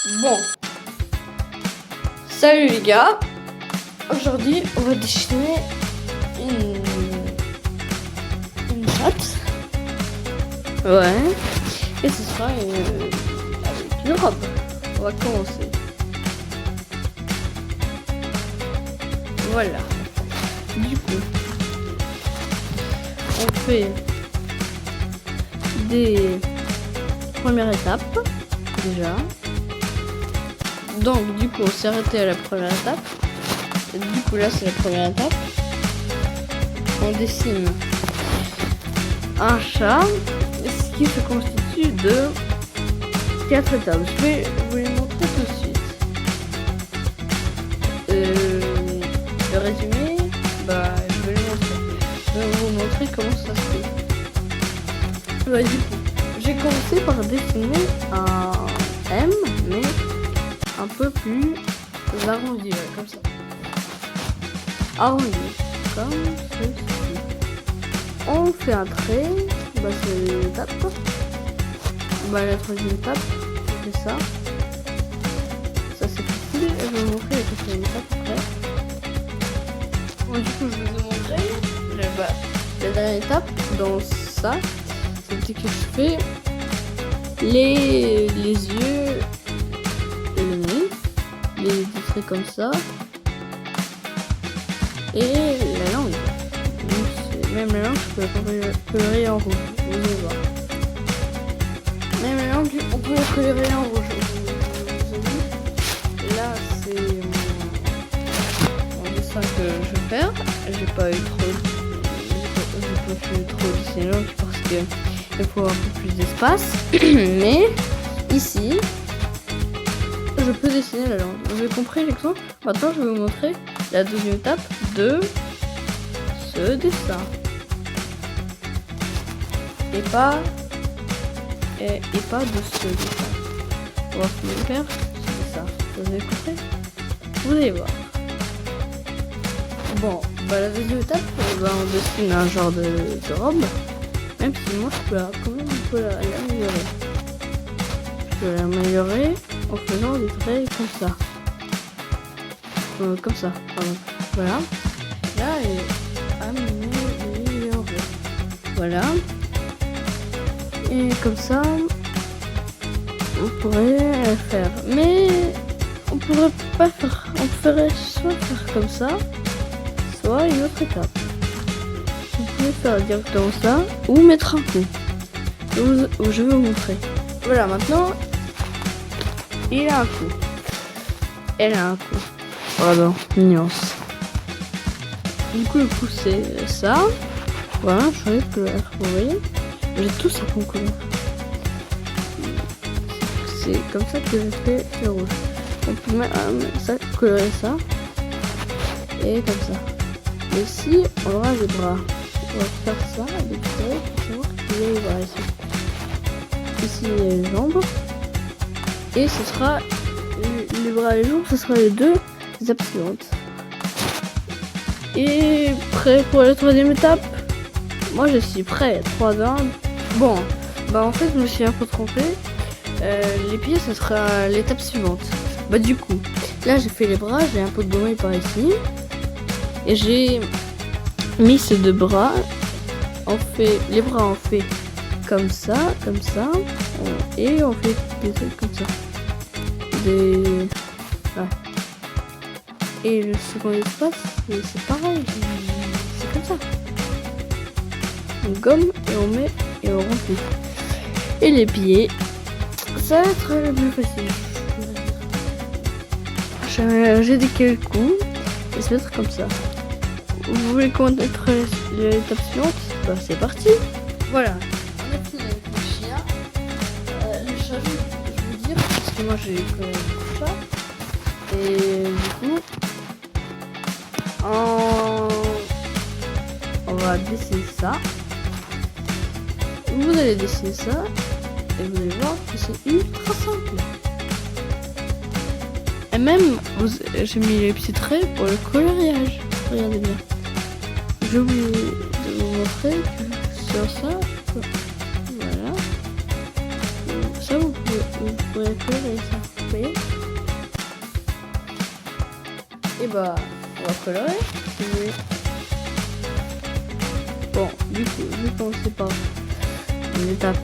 Bon, salut les gars. Aujourd'hui, on va dessiner une chatte. Ouais. Et ce sera avec une robe. On va commencer. Voilà. Du coup, on fait des premières étapes déjà. Donc du coup on s'est arrêté à la première étape. Et du coup là c'est la première étape. On dessine un chat, ce qui se constitue de 4 étapes. Je vais vous les montrer tout de suite. Le résumé, je vais le montrer. Je vais vous montrer comment ça se fait. Du coup, j'ai commencé par dessiner un M, mais un peu plus arrondi, comme ça. Arrondi, comme ceci. On fait un trait, c'est l'étape. La troisième étape, on fait ça. Ça c'est facile, je vais vous montrer la quatrième étape après. Du coup, je vais vous montrer la dernière étape dans ça. C'est que je fais les yeux. Les traits comme ça et la langue. Même la langue, je peux la colorer en rouge. Vous allez voir. Même la langue, on peut la colorer en rouge. Là, c'est mon dessin que je vais faire. J'ai pas fait trop dessiner la langue parce que il faut un peu plus d'espace. Mais ici, je peux dessiner la langue. Vous avez compris l'exemple? Maintenant, je vais vous montrer la deuxième étape de ce dessin. Et pas de ce dessin. On va faire ce dessin. Vous avez compris? Vous allez voir. Bon, la deuxième étape, on dessine un genre de robe. Même si moi, je peux quand même l'améliorer. Je peux l'améliorer en faisant des traits comme ça. Pardon. Voilà. Là, et améliorer. Voilà. Et comme ça, on pourrait faire. Mais on pourrait pas faire. On ferait soit faire comme ça, soit une autre étape. Vous pouvez faire directement ça ou mettre un coup. Je vais vous montrer. Voilà, maintenant. Il a un coup. Elle a un coup. Pardon, nuance. Du coup, le coup, c'est ça. Voilà, changer de couleur. Vous voyez? J'ai tout ça en couleur. C'est comme ça que j'ai fait le rouge. On peut mettre ça, colorer ça. Et comme ça. Et si on aura les bras, on va faire ça avec ça pour savoir qu'il y a les bras ici. Ici, il y a les jambes. Et ce sera les bras et les jambes, ce sera les deux étapes suivantes. Et prêt pour la troisième étape? Moi je suis prêt. 3, 2, 1. Bon, en fait je me suis un peu trompé. Les pieds, ce sera l'étape suivante. Du coup, là j'ai fait les bras, j'ai un peu de gommé par ici. Et j'ai mis ces deux bras. Les bras on fait comme ça. Et on fait des trucs comme ça. Et le second espace, c'est pareil. C'est comme ça. On gomme et on met et on remplit. Et les pieds, ça va être le plus facile. J'ai décalé le coup et ça va être comme ça. Vous voulez connaître l'étape suivante? C'est parti. Voilà. On a fini avec le chien. Le chat, je vais vous dire, parce que moi j'ai quand même un chat. Et du coup, on va dessiner ça. Vous allez dessiner ça. Et vous allez voir que c'est ultra simple. Et même, j'ai mis les petits traits pour le coloriage. Regardez bien. J'ai oublié de vous montrer que sur ça, voilà. Ça, vous pouvez colorer ça. vous voyez. Et bah, on va colorer, si vous voulez. Bon, du coup, vu qu'on sait pas l'étape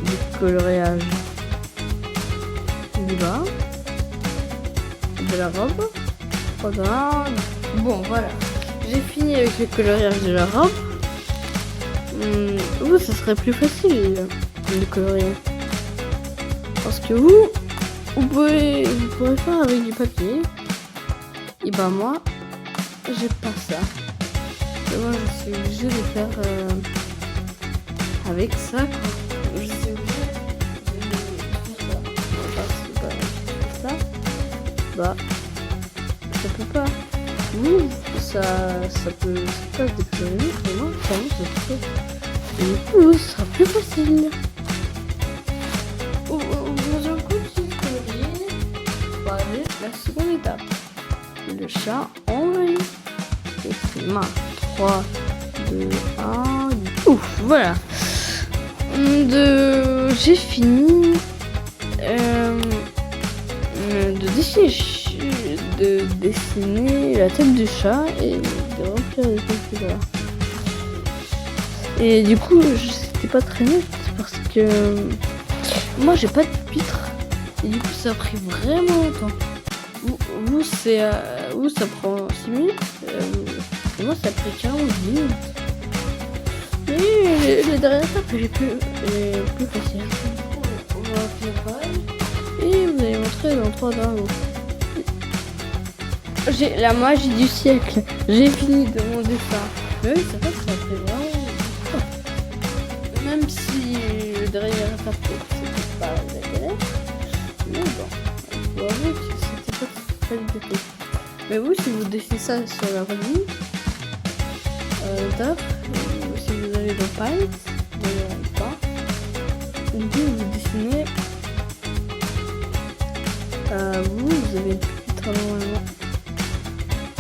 du coloriage du bas, de la robe. Bon, voilà. J'ai fini avec le coloriage de la robe. Vous, ça serait plus facile de colorier. Parce que vous pourrez faire avec du papier. Et bah moi, j'ai pas ça. Et moi, je suis obligée de faire avec ça, quoi. Je suis obligée de faire ça. Parce que bah, ça, bah, ça peut pas. Oui, ça peut se décolorer, mais moi, ça peut pas. Et du coup, ce sera plus facile. Vous en continuez de colorier pour aller à la seconde étape. Le chat envahi. Et c'est ma 3, 2, 1. Ouf, voilà. J'ai fini de dessiner la tête du chat et de remplir les têtes, voilà. Et du coup, c'était pas très net parce que moi j'ai pas de pupitre et du coup ça a pris vraiment longtemps. Vous ça prend 6 minutes et moi ça a pris 40 minutes. Mais les dernières étapes est plus facile. On va faire pareil et vous allez montrer dans 3 dragons. J'ai la magie du siècle. J'ai fini de mon dessin. Mais oui, c'est vrai que ça a pris vraiment longtemps. Même si le dernier étape c'était pas la galère. Mais bon, il faut avouer que c'était pas très difficile. Mais vous, si vous dessinez ça sur la revue, top, si vous allez dans Paint, du coup vous dessinez, vous avez une petite normalement.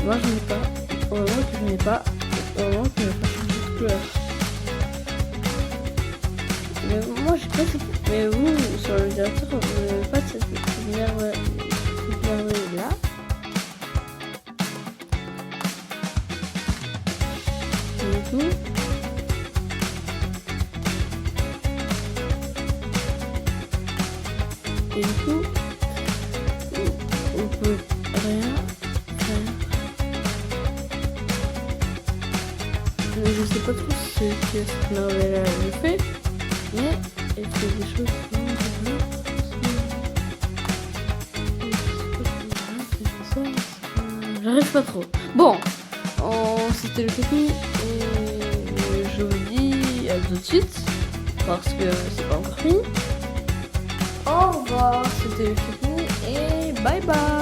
Moi je n'ai pas, heureusement que je n'ai pas changé de couleur. Mais moi j'ai pas cette, mais vous sur le directeur vous n'avez pas cette lumière là. Et du coup, on peut rien faire. Je sais pas trop ce que cette merveille le fait, mais elle fait des choses j'arrive pas trop. Bon, c'était le technique et je vous dis à tout de suite parce que c'est pas encore fini. Au revoir, c'était le technique et bye bye.